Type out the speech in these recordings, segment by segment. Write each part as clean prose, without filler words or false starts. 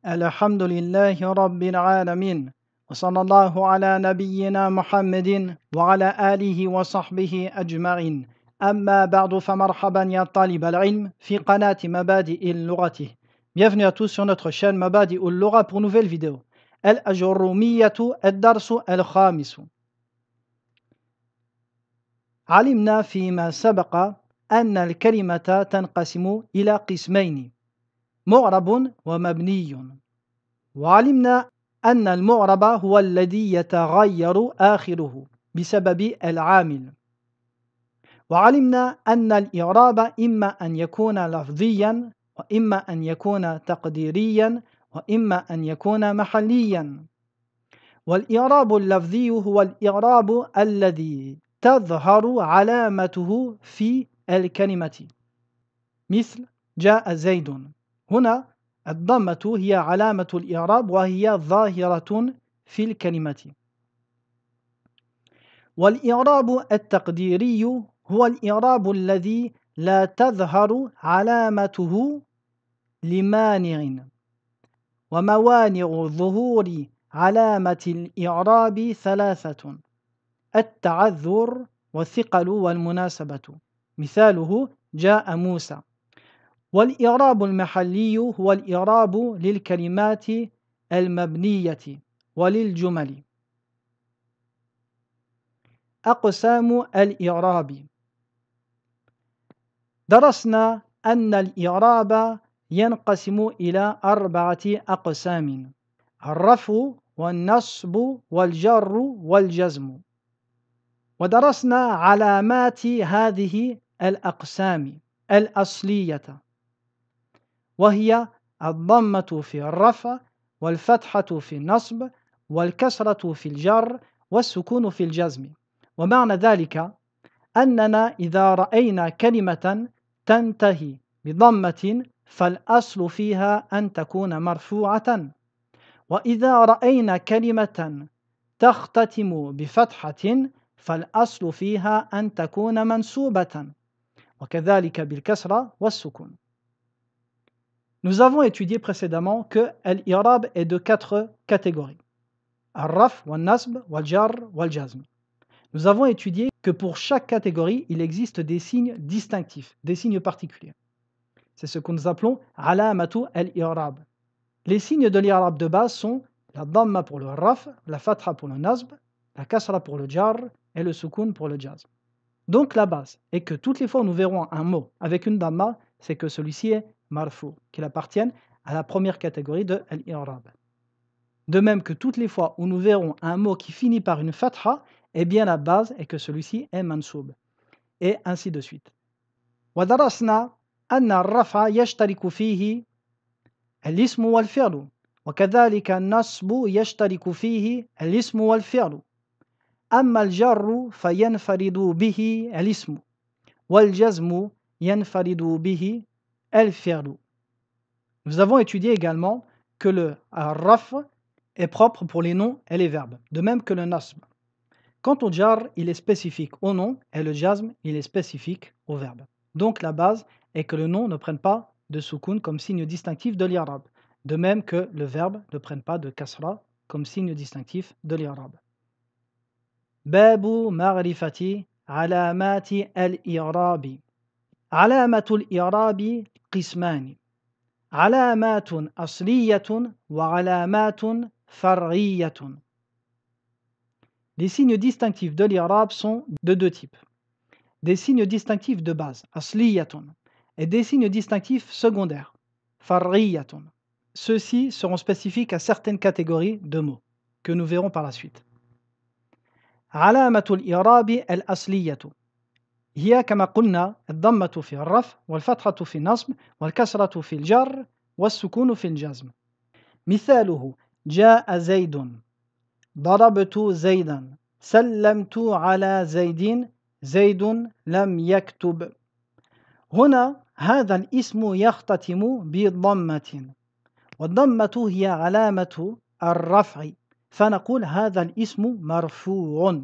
الحمد لله رب العالمين وصلى الله على نبينا محمد وعلى آله وصحبه أجمعين أما بعد فمرحبا يا طالب العلم في قناة مبادئ اللغة. Bienvenue à tous sur notre chaîne مبادئ اللغة pour nouvelle vidéo. الأجرومية الدرس الخامس. علمنا فيما سبق أن الكلمة تنقسم إلى قسمين: معرب ومبني. وعلمنا أن المعرب هو الذي يتغير آخره بسبب العامل. وعلمنا أن الإعراب إما أن يكون لفظيا وإما أن يكون تقديريا وإما أن يكون محليا. والإعراب اللفظي هو الإعراب الذي تظهر علامته في الكلمة، مثل جاء زيد. هنا الضمة هي علامة الإعراب وهي ظاهرة في الكلمة. والإعراب التقديري هو الإعراب الذي لا تظهر علامته لمانع. وموانع ظهور علامة الإعراب ثلاثة: التعذر والثقل والمناسبة، مثاله جاء موسى. والإعراب المحلي هو الإعراب للكلمات المبنية وللجمل. أقسام الإعراب. درسنا أن الإعراب ينقسم إلى 4 أقسام: الرفع والنصب والجر والجزم. ودرسنا علامات هذه الأقسام الأصلية، وهي الضمة في الرفع والفتحة في النصب والكسرة في الجر والسكون في الجزم. ومعنى ذلك أننا إذا رأينا كلمة تنتهي بضمة فالأصل فيها أن تكون مرفوعة، وإذا رأينا كلمة تختتم بفتحة فالأصل فيها أن تكون منصوبة، وكذلك بالكسرة والسكون. Nous avons étudié précédemment que l'Irab est de 4 catégories: Al-Raf, Wal-Nasb, Wal-Jar, Wal-Jazm. Nous avons étudié que pour chaque catégorie, il existe des signes distinctifs, des signes particuliers. C'est ce que nous appelons Alamatu al-I'rab. Les signes de l'Irab de base sont la Dhamma pour le Raf, la Fatha pour le Nasb, la Kasra pour le Jar et le Sukun pour le Jazm. Donc la base est que toutes les fois où nous verrons un mot avec une Dhamma, c'est que celui-ci est marfou, qu'il appartienne à la première catégorie de l'Irab. De même que toutes les fois où nous verrons un mot qui finit par une fatha, eh bien la base est que celui-ci est mansoub, et ainsi de suite. ودرسنا أن الرفع يشترك فيه الاسم والفعل، وكذلك النصب يشترك فيه الاسم والفعل. أما الجر فينفرد به الاسم، والجزم ينفرد به الفعل. Nous avons étudié également que le raf est propre pour les noms et les verbes, de même que le nasb. Quant au jar, il est spécifique au nom et le jazm, il est spécifique au verbe. Donc la base est que le nom ne prenne pas de soukoun comme signe distinctif de l'Irab, de même que le verbe ne prenne pas de kasra comme signe distinctif de l'Irab. Babu ma'rifati alamati al-i'rabi. Alamatu al-i'rabi qismani: علامات أصلية وعلامات فرعية. Les signes distinctifs de l'Irab sont de 2 types: des signes distinctifs de base, asliyatun, et des signes distinctifs secondaires, far'iyatun. Ceux-ci seront spécifiques à certaines catégories de mots que nous verrons par la suite. علامة الإعراب الأصلية هي كما قلنا الضمة في الرفع والفتحة في النصب والكسرة في الجر والسكون في الجزم. مثاله جاء زيد، ضربت زيدا، سلمت على زيد، زيد لم يكتب. هنا هذا الاسم يختتم بضمة، والضمة هي علامة الرفع، فنقول هذا الاسم مرفوع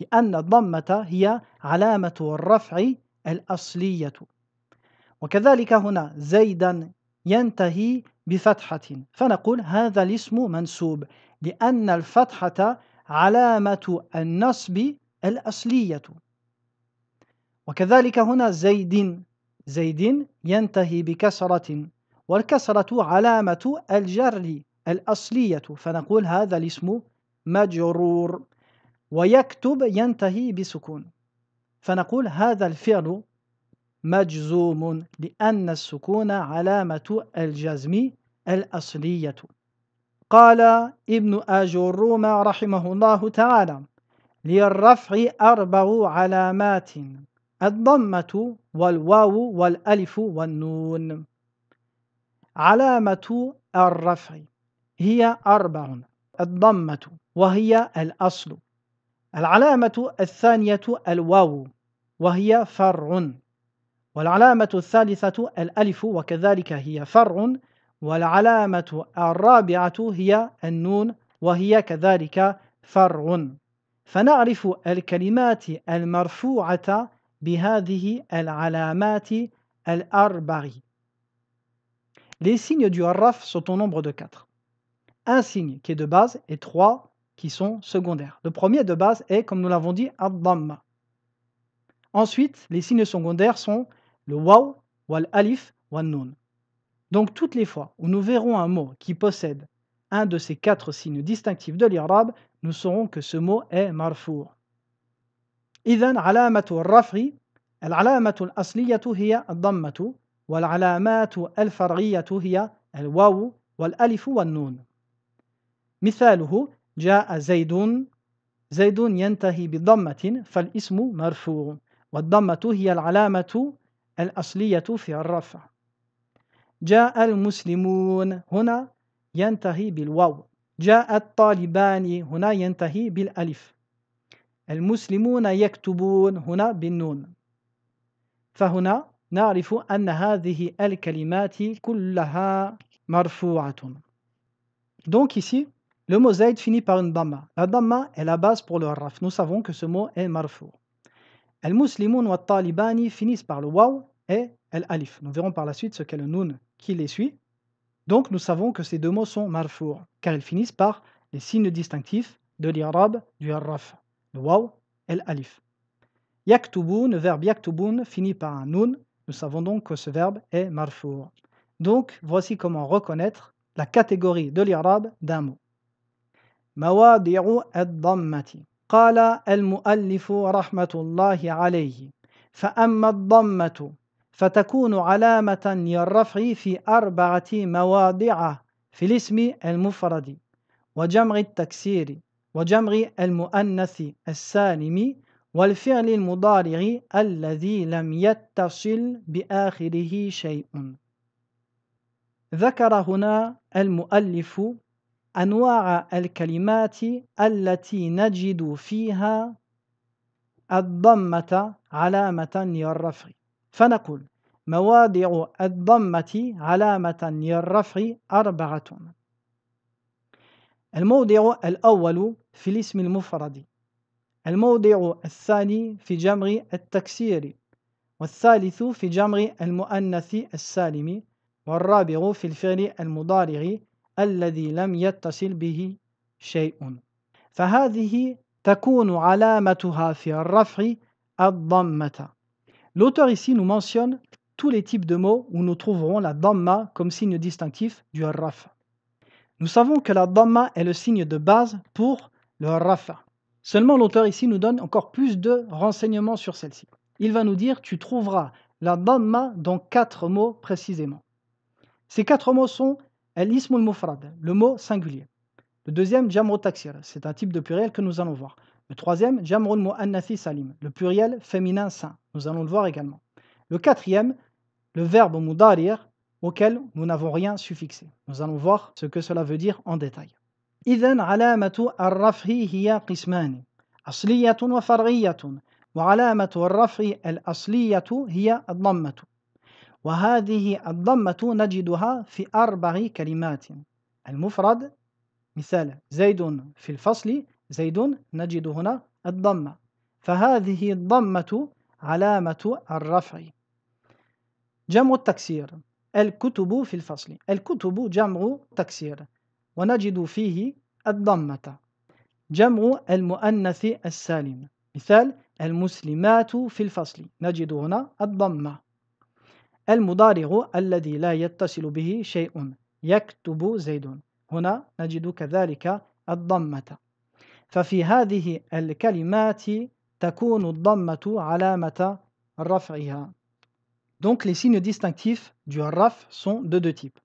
لأن الضمة هي علامة الرفع الأصلية. وكذلك هنا زيدا ينتهي بفتحة فنقول هذا الاسم منسوب لأن الفتحة علامة النصب الأصلية. وكذلك هنا زيد، زيد ينتهي بكسرة والكسرة علامة الجر الأصلية فنقول هذا الاسم مجرور. ويكتب ينتهي بسكون فنقول هذا الفعل مجزوم لأن السكون علامة الجزم الأصلية. قال ابن آجروم رحمه الله تعالى للرفع 4 علامات الضمة والواو والألف والنون. علامة الرفع هي 4 الضمة وهي الأصل، العلامة الثانية الواو وهي فرع، والعلامة الثالثة الألف وكذلك هي فرع، والعلامة الرابعة هي النون وهي كذلك فرع. فنعرف الكلمات المرفوعة بهذه العلامات الأربع. Les signes du raf sont au nombre de 4. Un signe qui est de base et 3 qui sont secondaires. Le premier de base est, comme nous l'avons dit, ad-damma. Ensuite, les signes secondaires sont le waw, wal alif, wal nun. Donc toutes les fois où nous verrons un mot qui possède un de ces 4 signes distinctifs de l'irabe, nous saurons que ce mot est marfou'. إذن علامة الرفع العلامة الأصلية هي الضمة والعلامات الفرعية هي الواو والألف والنون. مثاله جاء زيد، زيد ينتهي بضمة فالاسم مرفوع والضمة هي العلامة الأصلية في الرفع. جاء المسلمون هنا ينتهي بالواو. جاء الطالبان هنا ينتهي بالألف. المسلمون يكتبون هنا بالنون. فهنا نعرف أن هذه الكلمات كلها مرفوعة. Donc ici, le mot zaid finit par une damma. La damma est la base pour le raf. Nous savons que ce mot est marfou'. Al-Muslimun wa Talibani finissent par le waw et l'alif. Nous verrons par la suite ce qu'est le nun qui les suit. Donc nous savons que ces deux mots sont marfou' car ils finissent par les signes distinctifs de l'irabe du raf, le waw et l'alif. Yaktubun, le verbe yaktubun finit par un nun. Nous savons donc que ce verbe est marfou'. Donc voici comment reconnaître la catégorie de l'irabe d'un mot. Mawadi'u ad-dammati. قال المؤلف رحمة الله عليه فأما الضمة فتكون علامة للرفع في 4 مواضع في الاسم المفرد وجمع التكسير وجمع المؤنث السالم والفعل المضارع الذي لم يتصل بآخره شيء. ذكر هنا المؤلف أنواع الكلمات التي نجد فيها الضمة علامة للرفع فنقول مواضع الضمة علامة للرفع 4. الموضع الأول في الاسم المفرد، الموضع الثاني في جمع التكسير، والثالث في جمع المؤنث السالم، والرابع في الفعل المضارع الذي لم يتصل به شيء. فهذه تكون علامتها في الرفع الضمة. L'auteur ici nous mentionne tous les types de mots où nous trouverons la damma comme signe distinctif du raf. Nous savons que la damma est le signe de base pour le raf. Seulement l'auteur ici nous donne encore plus de renseignements sur celle-ci. Il va nous dire tu trouveras la damma dans 4 mots précisément. Ces 4 mots sont al-ism al-mufrad, le mot singulier. Le deuxième, jam'u taksir, c'est un type de pluriel que nous allons voir. Le troisième, jam'u al-mu'annathi salim, le pluriel féminin sain. Nous allons le voir également. Le quatrième, le verbe mudari' auquel nous n'avons rien suffixé. Nous allons voir ce que cela veut dire en détail. إذن علامة الرفع هي قسمان أصلية وفرعية وعلامة الرفع الأصلية هي الضمة وهذه الضمة نجدها في 4 كلمات. المفرد مثال زيد في الفصل زيد نجد هنا الضمة فهذه الضمة علامة الرفع. جمع التكسير الكتب في الفصل. الكتب جمع تكسير ونجد فيه الضمة. جمع المؤنث السالم. مثال: المسلمات في الفصل، نجد هنا الضمة. المضارع الذي لا يتصل به شيء، يكتب زيد، هنا نجد كذلك الضمة. ففي هذه الكلمات تكون الضمة علامة رفعها. Donc les signes distinctifs du raf sont de deux types.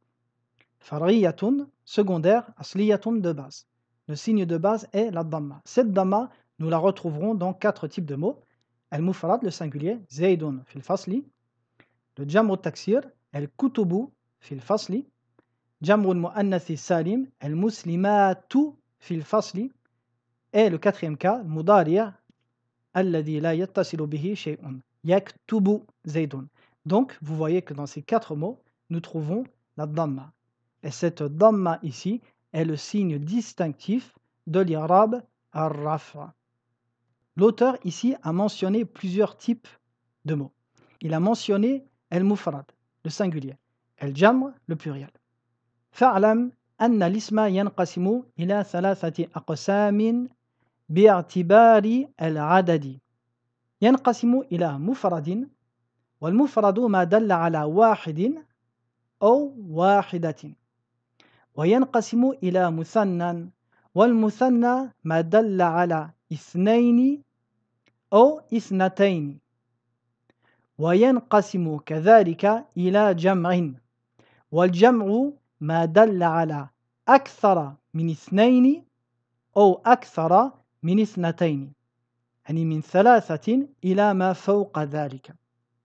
Fariyatun, secondaire, asliyatun, de base. Le signe de base est la dhamma. Cette dhamma, nous la retrouverons dans 4 types de mots. Al-mufrad, le singulier, zaydun fil fasli. Le jam'u taksir, al-kutubu fil fasli. Jam'u al-mu'annathi salim, al-muslimatu fil fasli. Et le 4e cas, al-mudari' alladhi la yattasilu bihi shay'un, yaktubu zaydun. Donc, vous voyez que dans ces 4 mots, nous trouvons la dhamma. Et cette dhamma ici est le signe distinctif de l'irab ar-raf'a. L'auteur ici a mentionné plusieurs types de mots. Il a mentionné al-mufrad, le singulier, al-jam', le pluriel. Fa'lam anna l'isma yanqasimu ila thalathati aqsamin bi'atibari al-adadi. ينقسم إلى مفرد، والمفرد ما دل على واحد أو واحدة، وينقسم إلى مثنى، والمثنى ما دل على اثنين أو اثنتين، وينقسم كذلك إلى جمع، والجمع ما دل على أكثر من اثنين أو أكثر من اثنتين.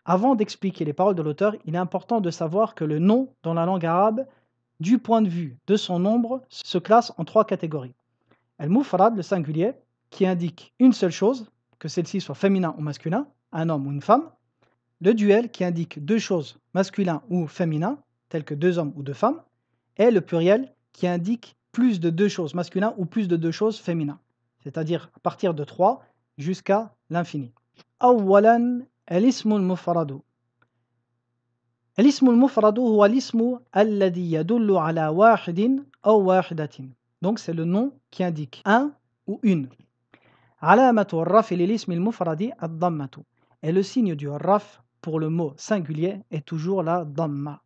Avant d'expliquer les paroles de l'auteur, il est important de savoir que le nom dans la langue arabe, du point de vue de son nombre, se classe en 3 catégories. Al-mufrad, le singulier, qui indique une seule chose, que celle-ci soit féminin ou masculin, un homme ou une femme. Le duel, qui indique 2 choses, masculin ou féminin, tels que 2 hommes ou 2 femmes. Et le pluriel, qui indique plus de 2 choses masculins ou plus de 2 choses féminins, c'est-à-dire à partir de 3 jusqu'à l'infini. أولاً الاسم المفرد. الاسم المفرد هو الاسم الذي يدل على واحد أو واحدة. Donc c'est le nom qui indique un ou une. علامة الرفع للاسم المفرد الضمة. Et le signe du raf pour le mot singulier est toujours la dhamma.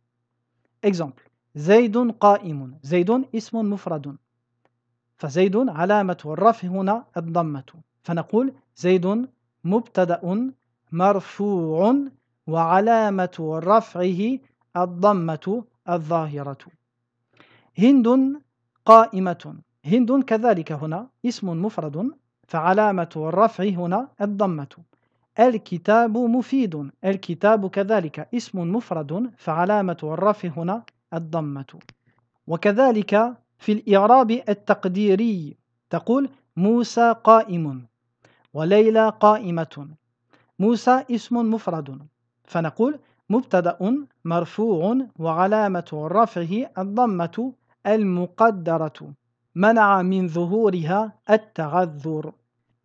Exemple: زيد قائم. زيد اسم مفرد. فزيد علامة الرفع هنا الضمة. فنقول زيد مبتدأ مرفوع وعلامة رفعه الضمة الظاهرة. هند قائمة. هند كذلك هنا اسم مفرد فعلامة الرفع هنا الضمة. الكتاب مفيد. الكتاب كذلك اسم مفرد فعلامة الرفع هنا الضمة. وكذلك في الإعراب التقديري تقول موسى قائم وليلى قائمة. موسى اسم مفرد فنقول مبتدأ مرفوع وعلامة رفعه الضمة المقدرة منع من ظهورها التعذر.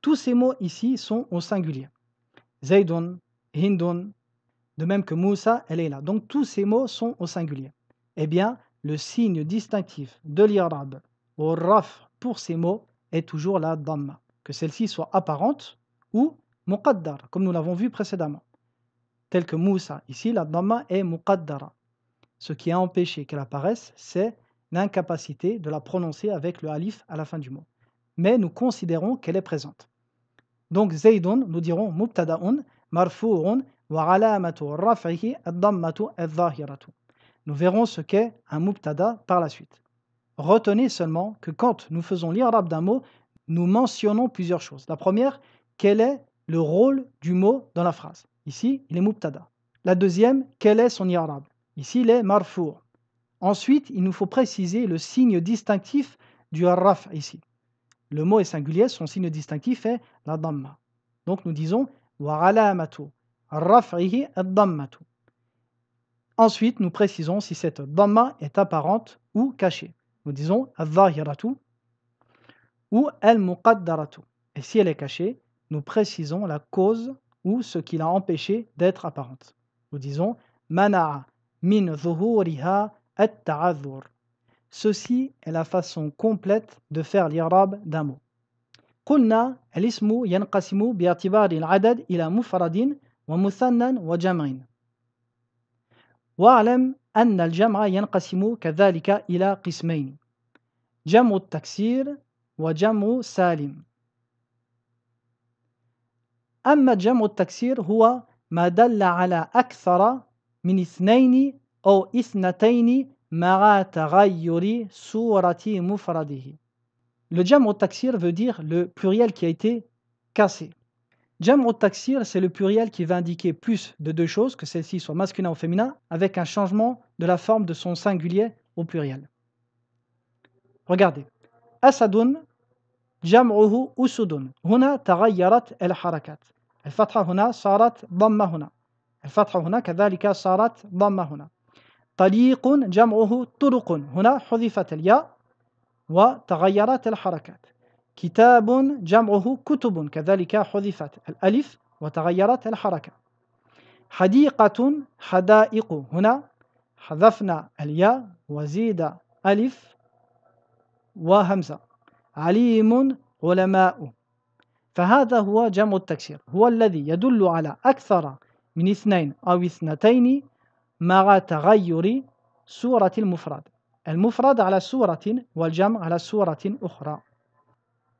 Tous ces mots ici sont au singulier. Zaydun, Hindun, de même que Moussa et Leila. Donc tous ces mots sont au singulier. Eh bien, le signe distinctif de l'irab au raf pour ces mots est toujours la dhamma, que celle-ci soit apparente ou muqaddar, comme nous l'avons vu précédemment. Tel que Moussa, ici la dhamma est muqaddara. Ce qui a empêché qu'elle apparaisse, c'est l'incapacité de la prononcer avec le alif à la fin du mot. Mais nous considérons qu'elle est présente. Donc Zaydun, nous dirons mubtada'un marfu'un wa alamatu raf'ihi ad-dammatu adh-dhahiratu. Nous verrons ce qu'est un mubtada par la suite. Retenez seulement que quand nous faisons l'irab d'un mot, nous mentionnons plusieurs choses. La première, quel est le rôle du mot dans la phrase. Ici, il est mubtada. La deuxième, quel est son i'rab. Ici, il est marfou'. Ensuite, il nous faut préciser le signe distinctif du raf' ici. Le mot est singulier, son signe distinctif est la dhamma. Donc nous disons wa alamatu raf'ihi ad-dammatu. Ensuite, nous précisons si cette dhamma est apparente ou cachée. Nous disons al-zahiratu ou al-muqaddaratu. Et si elle est cachée, nous précisons la cause ou ce qui l'a empêché d'être apparente. Nous disons mana'a min ظهورها التعذر. Ceci est la façon complète de faire l'irab d'un mot. قلنا الاسم ينقسم باعتبار العدد إلى مفرد ومثنى وجمع. واعلم أن الجمع ينقسم كذلك إلى قسمين: جمع التكسير وجمع سالم. أما جمع التكسير هو ما دل على أكثر من اثنين أو اثنتين مع تغير صورة مفرده. Le jam' al-taksir veut dire le pluriel qui a été cassé. Jam' al-taksir, c'est le pluriel qui va indiquer plus de deux choses, que celle-ci soit masculin ou féminin, avec un changement de la forme de son singulier au pluriel. Regardez. Asadun, jam'uhu usudun. Huna taghayarat al-harakat. الفتحة هنا صارت ضمة هنا. الفتحة هنا كذلك صارت ضمة هنا. طريق جمعه طرق. هنا حذفت الياء وتغيرت الحركات. كتاب جمعه كتب. كذلك حذفت الألف وتغيرت الحركة. حديقة حدائق. هنا حذفنا الياء وزيد ألف وهمزة. عليم علماء. فهذا هو جمع التكسير، هو الذي يدل على أكثر من اثنين أو اثنتين مع تغير صورة المفرد. المفرد على صورة والجمع على صورة أخرى.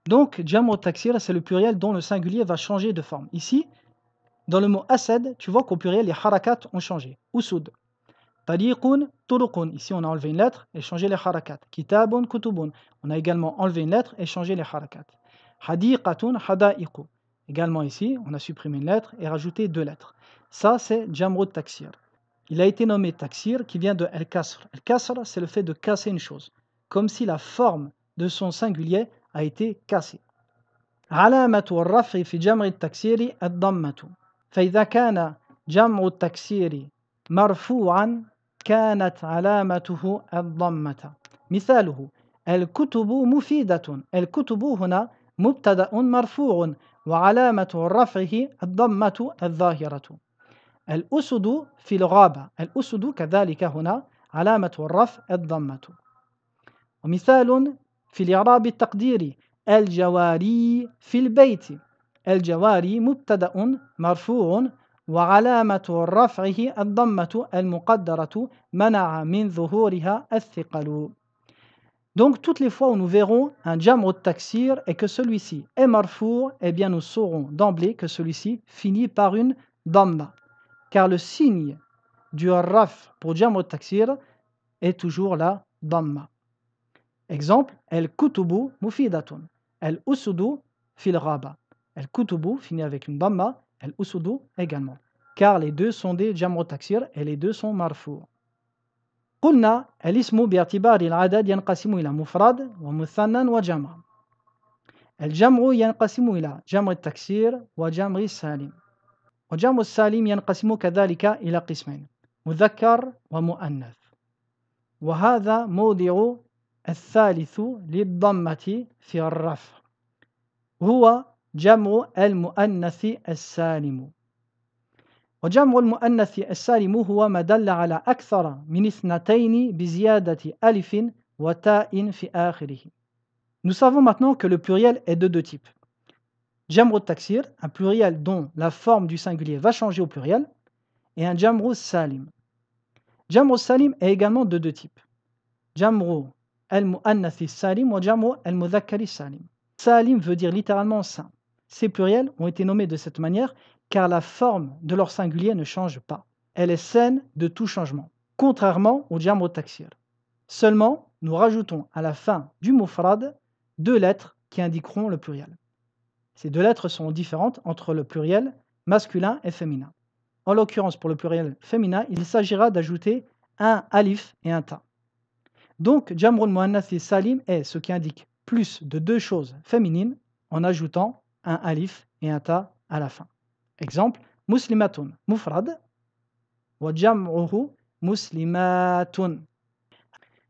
Donc, جمع التكسير, c'est le pluriel dont le singulier va changer de forme. Ici, dans le mot asad, tu vois qu'au pluriel, les harakat ont changé. Usud. Tariqun, turuqun. Ici, on a enlevé une lettre et changé les harakat. Kitabun, kutubun. On a également enlevé une lettre et changé les harakat. Hadiqatun, hada'iqu. Également ici, on a supprimé une lettre et rajouté deux lettres. Ça, c'est jam'u taksir. Il a été nommé taksir qui vient de al-kasr. Al-kasr, c'est le fait de casser une chose, comme si la forme de son singulier a été cassée. علامة الرفع في جمع التكسير الضمة. فإذا كان جمع التكسير مرفوعا كانت علامته الضمة. مثاله: الكتب مفيدة. الكتب هنا مبتدأ مرفوع وعلامة رفعه الضمة الظاهرة. الأسد في الغابة. الأسد كذلك هنا علامة الرفع الضمة. ومثال في الإعراب التقديري: الجواري في البيت. الجواري مبتدأ مرفوع وعلامة رفعه الضمة المقدرة منع من ظهورها الثقل. Donc, toutes les fois où nous verrons un jam'u taksir et que celui-ci est marfou, eh bien nous saurons d'emblée que celui-ci finit par une damma. Car le signe du raf pour jam'u taksir est toujours la damma. Exemple, el-kutubu mufidatun. El-usudu fil ghaba. El-kutubu finit avec une damma, el-usudu également. Car les deux sont des jam'u taksir et les deux sont marfou. قلنا الاسم باعتبار العدد ينقسم إلى مفرد ومثنى وجمع. الجمع ينقسم إلى جمع التكسير وجمع السالم. وجمع السالم ينقسم كذلك إلى قسمين: مذكر ومؤنث. وهذا موضع الثالث للضمة في الرفع، هو جمع المؤنث السالم. وجمع المؤنث السالم هو ما دل على أكثر من اثنتين بزيادة ألف وتاء في آخره. Nous savons maintenant que le pluriel est de deux types. Jam'u taksir, un pluriel dont la forme du singulier va changer au pluriel, et un jam'u salim. Jam'u salim est également de deux types. Jam'u al-mu'annath salim ou jam'u al-mudhakkar salim. Salim veut dire littéralement sain. Ces pluriels ont été nommés de cette manière car la forme de leur singulier ne change pas. Elle est saine de tout changement, contrairement au jam'u taksir. Seulement, nous rajoutons à la fin du mufrad deux lettres qui indiqueront le pluriel. Ces deux lettres sont différentes entre le pluriel masculin et féminin. En l'occurrence, pour le pluriel féminin, il s'agira d'ajouter un alif et un ta. Donc, jam'u al-mu'annath salim est ce qui indique plus de deux choses féminines en ajoutant un alif et un ta à la fin. Exemple, muslimatun mufrad wa jam'uhu muslimatun.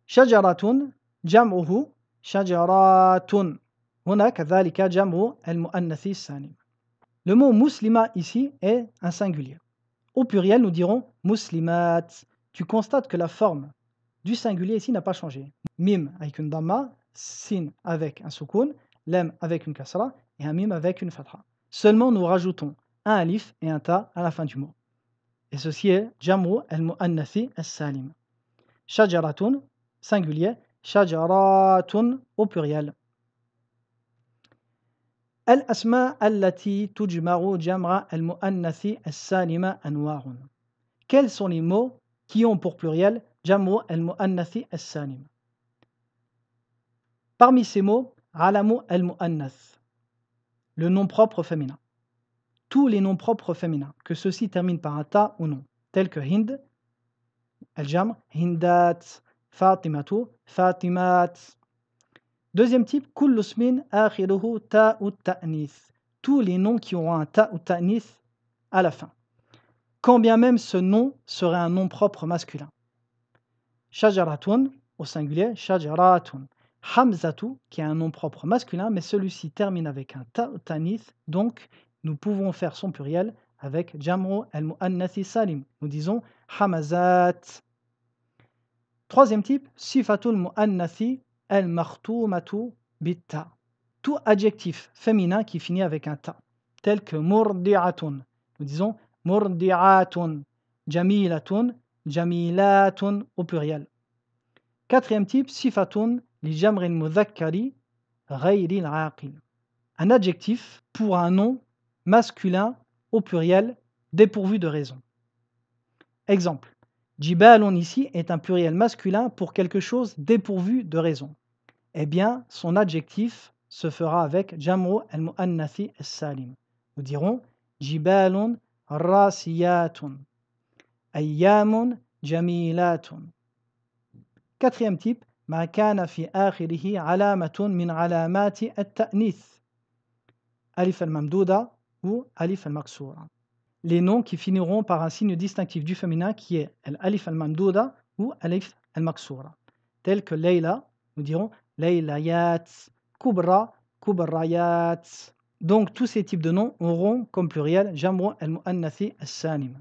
Shajaratun jam'uhu shajaratun. Huna kadhalika jam'u al-mu'annath salim. Le mot muslima ici est un singulier. Au pluriel, nous dirons muslimat. tu constates que la forme du singulier ici n'a pas changé. Mim avec une damma, sin avec un soukoun, lem avec une kasra et un mim avec une fatha. Seulement nous rajoutons un alif et un ta à la fin du mot. Et ceci est jam'u al-mu'annathi as-salim. Shajaratun, singulier, shajaratun au pluriel. الأسماء التي تجمع جمع المؤنث السالم أنواع. Quels sont les mots qui ont pour pluriel جمع المؤنث السالم? Parmi ces mots, علم المؤنث, le nom propre féminin. Tous les noms propres féminins, que ceux-ci terminent par un ta ou non, tels que Hind, al-Jamr, Hindat, Fatimatu, Fatimat. Deuxième type, كل اسم آخره تاء التأنيث. Tous les noms qui auront un ta ou ta'nith à la fin. Quand bien même ce nom serait un nom propre masculin. Shajaratun au singulier, shajaratun. Hamzatu, qui est un nom propre masculin, mais celui-ci termine avec un ta ou ta'nith, donc nous pouvons faire son pluriel avec jam'u al-mu'annathi salim. Nous disons hamazat. Troisième type, sifatul mu'annathi al-makhtumatu bit-ta. Tout adjectif féminin qui finit avec un ta, tel que murdi'atun. Nous disons murdi'atun, jamilatun, jamilatun au pluriel. Quatrième type, sifatun li jamr al-mudhakkari ghayri al-aqil. Un adjectif pour un nom masculin au pluriel dépourvu de raison. Exemple, jibalun ici est un pluriel masculin pour quelque chose dépourvu de raison. Eh bien, son adjectif se fera avec jam'u al-mu'annathi as-salim. Nous dirons jibalun rasiyatun, ayyamun jamilatun. Quatrième type, ma kana fi akhirihi alamatun min alamati at-ta'nith, alif al-mamdouda ou alif al-maksura. Les noms qui finiront par un signe distinctif du féminin qui est alif al-mamdouda ou alif al-maksura, tels que Layla, nous dirons Laylayat, Kubra, Kubrayat. Donc tous ces types de noms auront comme pluriel jam'u al-mu'annathi as-salim.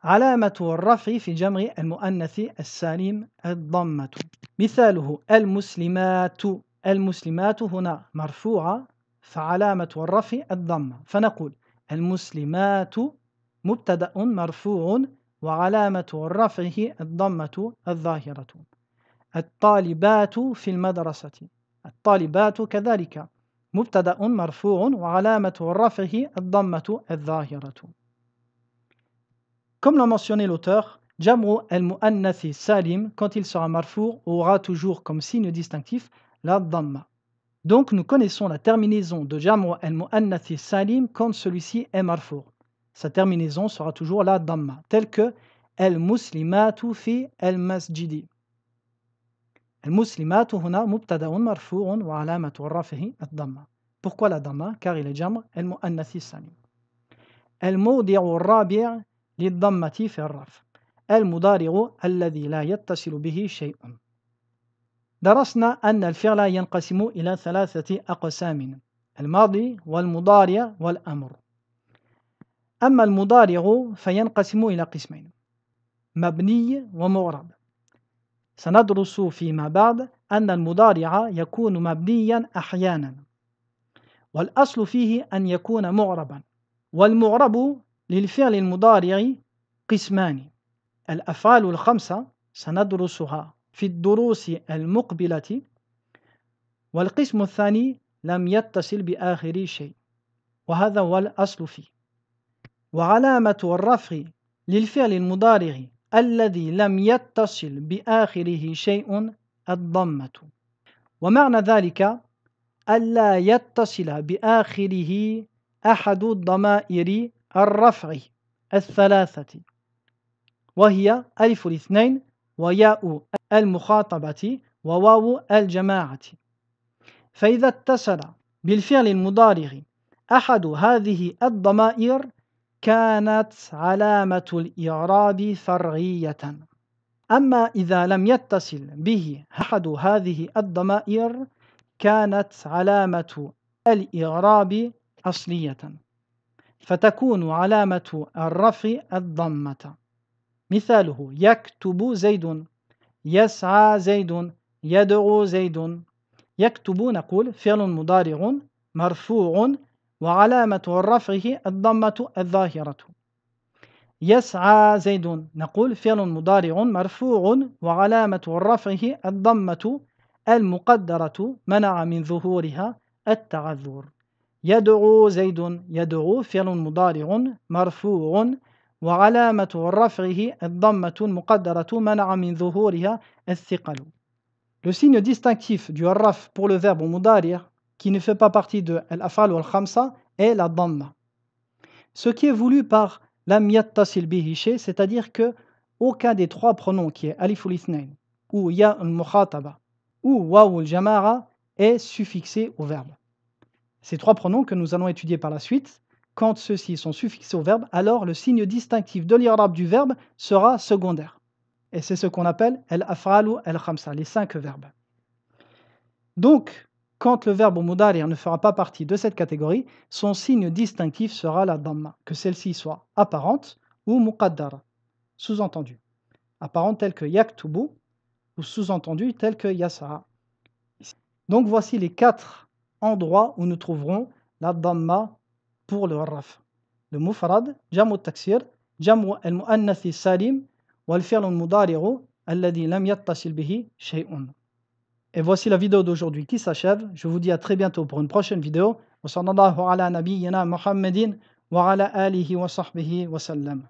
علامة الرفع في جمع المؤنث السالم الضمة. مثاله المسلمات. المسلمات هنا مرفوعة فعلامة الرفع الضمة، فنقول المسلمات مبتدأ مرفوع وعلامة رفعه الضمة الظاهرة. الطالبات في المدرسة. الطالبات كذلك مبتدأ مرفوع وعلامة رفعه الضمة الظاهرة. Comme l'a mentionné l'auteur, jam'u al-mu'annathi salim, quand il sera marfou, aura toujours comme signe distinctif la dhamma. Donc nous connaissons la terminaison de jam'u al-mu'annathi salim quand celui-ci est marfou. Sa terminaison sera toujours la dhamma, telle que al-muslimatu fi al-masjidi. Al-muslimatu huna mubtada'un marfu'un wa alamatu rafihi ad-dhamma. Pourquoi la dhamma? Car il est jam'u al-mu'annathi salim. Al-mawdi'u ar-rabi' للضمة في الرفع المضارع الذي لا يتصل به شيء. درسنا أن الفعل ينقسم إلى ثلاثة أقسام: الماضي والمضارع والأمر. أما المضارع فينقسم إلى قسمين: مبني ومعرب. سندرس فيما بعد أن المضارع يكون مبنيا أحيانا، والأصل فيه أن يكون معربا. والمعرب للفعل المضارع قسمان: الأفعال الخمسة سندرسها في الدروس المقبلة، والقسم الثاني لم يتصل بآخر شيء، وهذا هو الأصل فيه. وعلامة الرفع للفعل المضارع الذي لم يتصل بآخره شيء الضمة، ومعنى ذلك ألا يتصل بآخره أحد الضمائر الرفع الثلاثة، وهي ألف الاثنين وياء المخاطبة وواو الجماعة. فإذا اتصل بالفعل المضارع أحد هذه الضمائر كانت علامة الإعراب فرعية. أما إذا لم يتصل به أحد هذه الضمائر كانت علامة الإعراب أصلية، فتكون علامة الرفع الضمة. مثاله يكتب زيد، يسعى زيد، يدعو زيد. يكتب نقول فعل مضارع مرفوع وعلامة رفعه الضمة الظاهرة. يسعى زيد نقول فعل مضارع مرفوع وعلامة رفعه الضمة المقدرة منع من ظهورها التعذر. يدعو زيد، يدعو فعل مضارع مرفوع وعلامة رفعه الضمة المقدرة منع من ظهورها الثقل. Le signe distinctif du raf pour le verbe mudari' qui ne fait pas partie de al-af'al wal khamsa est la dhamma. Ce qui est voulu par lam yattasil bihi shay, c'est-à-dire que aucun des trois pronoms qui est alif al-ithnayn ou ya al-mukhataba ou waw al-jama'a est suffixé au verbe. Ces trois pronoms que nous allons étudier par la suite, quand ceux-ci sont suffixés au verbe, alors le signe distinctif de l'irab du verbe sera secondaire. Et c'est ce qu'on appelle al-af'al ou al-khamsa, les 5 verbes. Donc, quand le verbe mudari' ne fera pas partie de cette catégorie, son signe distinctif sera la dhamma, que celle-ci soit apparente ou muqaddara, sous-entendu. Apparente telle que yaktubu ou sous-entendu telle que yas'a. Donc voici les 4 endroits où nous trouverons la dhamma pour le raf. Le mufrad, jamu taksir, jamu al-mu'annath salim, والفعل المضارع الذي لم يتصل به شيء. Et voici la vidéo d'aujourd'hui qui s'achève. Je vous dis à très bientôt pour une prochaine vidéo. Wa sallallahu ala nabiyyina Muhammadin wa ala alihi wa sahbihi wa sallam.